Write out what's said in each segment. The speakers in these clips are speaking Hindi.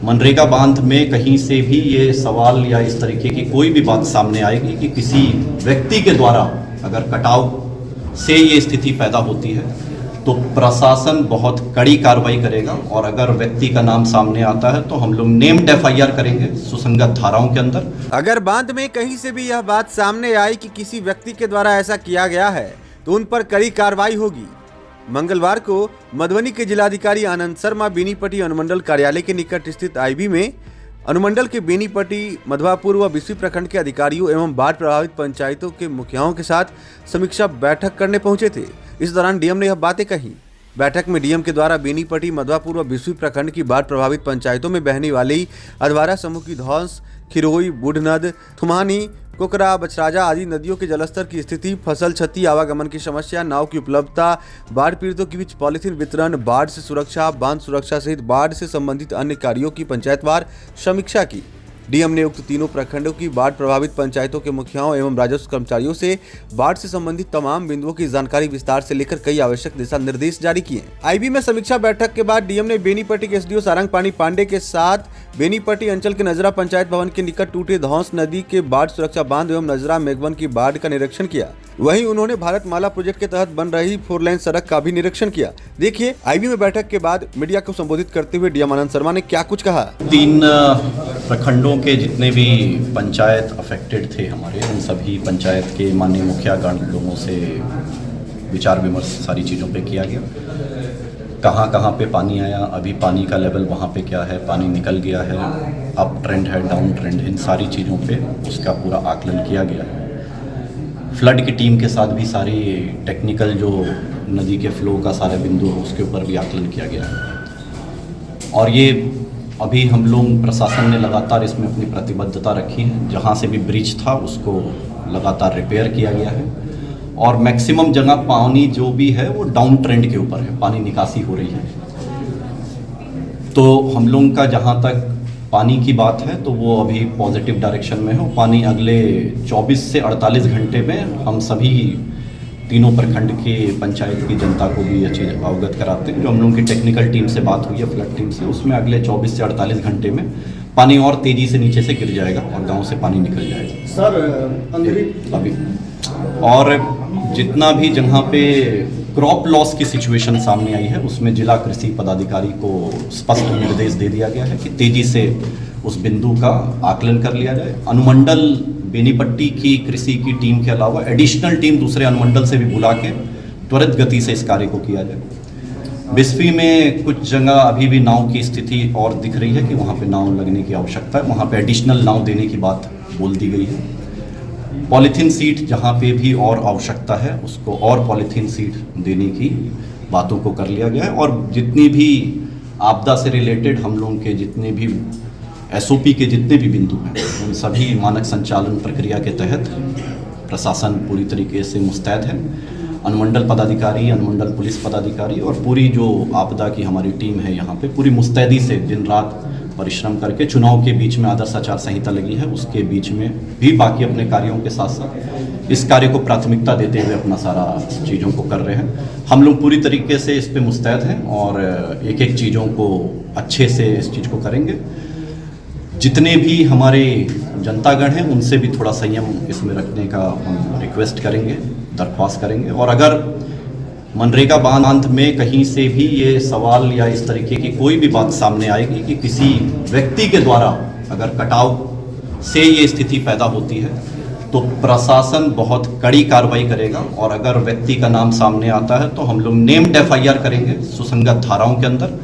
मनरेगा बांध में कहीं से भी ये सवाल या इस तरीके की कोई भी बात सामने आएगी कि किसी व्यक्ति के द्वारा अगर कटाव से ये स्थिति पैदा होती है तो प्रशासन बहुत कड़ी कार्रवाई करेगा। और अगर व्यक्ति का नाम सामने आता है तो हम लोग नेम्ड एफआईआर करेंगे सुसंगत धाराओं के अंदर। अगर बांध में कहीं से भी यह बात सामने आई कि किसी व्यक्ति के द्वारा ऐसा किया गया है तो उन पर कड़ी कार्रवाई होगी। मंगलवार को मधुबनी के जिलाधिकारी आनंद शर्मा बेनीपट्टी अनुमंडल कार्यालय के निकट स्थित आईबी में अनुमंडल के बेनीपट्टी, मधवापुर व बिस्वी प्रखंड के अधिकारियों एवं बाढ़ प्रभावित पंचायतों के मुखियाओं के साथ समीक्षा बैठक करने पहुंचे थे। इस दौरान डीएम ने यह बातें कही। बैठक में डीएम के द्वारा बेनीपट्टी, मधवापुर व बिस्वी प्रखंड की बाढ़ प्रभावित पंचायतों में बहने वाली अधवारा समूह की धौंस, खिरोई, बूढ़नद, थुमानी, कोकरा, बछराजा आदि नदियों के जलस्तर की स्थिति, फसल क्षति, आवागमन की समस्या, नाव की उपलब्धता, बाढ़ पीड़ितों के बीच पॉलिथीन वितरण, बाढ़ से सुरक्षा, बांध सुरक्षा सहित बाढ़ से संबंधित अन्य कार्यों की पंचायतवार समीक्षा की। डीएम ने उक्त तीनों प्रखंडों की बाढ़ प्रभावित पंचायतों के मुखियाओं एवं राजस्व कर्मचारियों से बाढ़ से संबंधित तमाम बिंदुओं की जानकारी विस्तार से लेकर कई आवश्यक दिशा निर्देश जारी किए। आईबी में समीक्षा बैठक के बाद डीएम ने बेनीपट्टी के एसडीओ सारंगपाणी पांडे के साथ बेनीपट्टी अंचल के नजरा पंचायत भवन के निकट टूटे धौंस नदी के बाढ़ सुरक्षा बांध एवं नजरा मेघवन की बाढ़ का निरीक्षण किया। वहीं उन्होंने भारत माला प्रोजेक्ट के तहत बन रही 4 लेन सड़क का भी निरीक्षण किया। देखिए आईबी में बैठक के बाद मीडिया को संबोधित करते हुए डीएम आनंद शर्मा ने क्या कुछ कहा। 3 प्रखंडों के जितने भी पंचायत अफेक्टेड थे हमारे, उन सभी पंचायत के माननीय मुखियागण लोगों से विचार विमर्श सारी चीज़ों पे किया गया। कहाँ कहाँ पे पानी आया, अभी पानी का लेवल वहाँ पे क्या है, पानी निकल गया है, अप ट्रेंड है, डाउन ट्रेंड, इन सारी चीज़ों पे उसका पूरा आकलन किया गया है। फ्लड की टीम के साथ भी सारी टेक्निकल जो नदी के फ्लो का सारे बिंदु है उसके ऊपर भी आकलन किया गया है। और ये अभी हम लोग प्रशासन ने लगातार इसमें अपनी प्रतिबद्धता रखी है। जहाँ से भी ब्रिज था उसको लगातार रिपेयर किया गया है और मैक्सिमम जगह पानी जो भी है वो डाउन ट्रेंड के ऊपर है, पानी निकासी हो रही है। तो हम लोग का जहाँ तक पानी की बात है तो वो अभी पॉजिटिव डायरेक्शन में है। पानी अगले 24 से 48 घंटे में हम सभी तीनों प्रखंड के पंचायत की जनता को भी ये चीज़ अवगत कराते हैं। जो हम लोगों की टेक्निकल टीम से बात हुई है, फ्लड टीम से, उसमें अगले 24 से 48 घंटे में पानी और तेज़ी से नीचे से गिर जाएगा और गांव से पानी निकल जाएगा सर अभी। और जितना भी जहाँ पे क्रॉप लॉस की सिचुएशन सामने आई है उसमें जिला कृषि पदाधिकारी को स्पष्ट निर्देश दे दिया गया है कि तेज़ी से उस बिंदु का आकलन कर लिया जाए। अनुमंडल बेनीपट्टी की कृषि की टीम के अलावा एडिशनल टीम दूसरे अनुमंडल से भी बुला के त्वरित गति से इस कार्य को किया जाए। बिस्वी में कुछ जगह अभी भी नाव की स्थिति और दिख रही है कि वहाँ पे नाव लगने की आवश्यकता है, वहाँ पे एडिशनल नाव देने की बात बोल दी गई है। पॉलीथीन सीट जहाँ पे भी और आवश्यकता है उसको और पॉलीथीन सीट देने की बातों को कर लिया गया है। और जितनी भी आपदा से रिलेटेड हम लोगों के जितने भी एसओपी के जितने भी बिंदु हैं उन सभी मानक संचालन प्रक्रिया के तहत प्रशासन पूरी तरीके से मुस्तैद है। अनुमंडल पदाधिकारी, अनुमंडल पुलिस पदाधिकारी और पूरी जो आपदा की हमारी टीम है यहाँ पे पूरी मुस्तैदी से दिन रात परिश्रम करके चुनाव के बीच में आदर्श आचार संहिता लगी है उसके बीच में भी बाकी अपने कार्यों के साथ साथ इस कार्य को प्राथमिकता देते हुए अपना सारा चीज़ों को कर रहे हैं। हम लोग पूरी तरीके से इस पे मुस्तैद हैं और एक एक चीज़ों को अच्छे से इस चीज़ को करेंगे। जितने भी हमारे जनतागण हैं उनसे भी थोड़ा संयम इसमें रखने का हम रिक्वेस्ट करेंगे, दरख्वास्त करेंगे। और अगर मनरेगा बांध में कहीं से भी ये सवाल या इस तरीके की कोई भी बात सामने आएगी कि किसी व्यक्ति के द्वारा अगर कटाव से ये स्थिति पैदा होती है तो प्रशासन बहुत कड़ी कार्रवाई करेगा। और अगर व्यक्ति का नाम सामने आता है तो हम लोग नेम्ड एफआईआर करेंगे सुसंगत धाराओं के अंदर,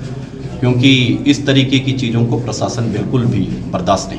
क्योंकि इस तरीके की चीज़ों को प्रशासन बिल्कुल भी बर्दाश्त नहीं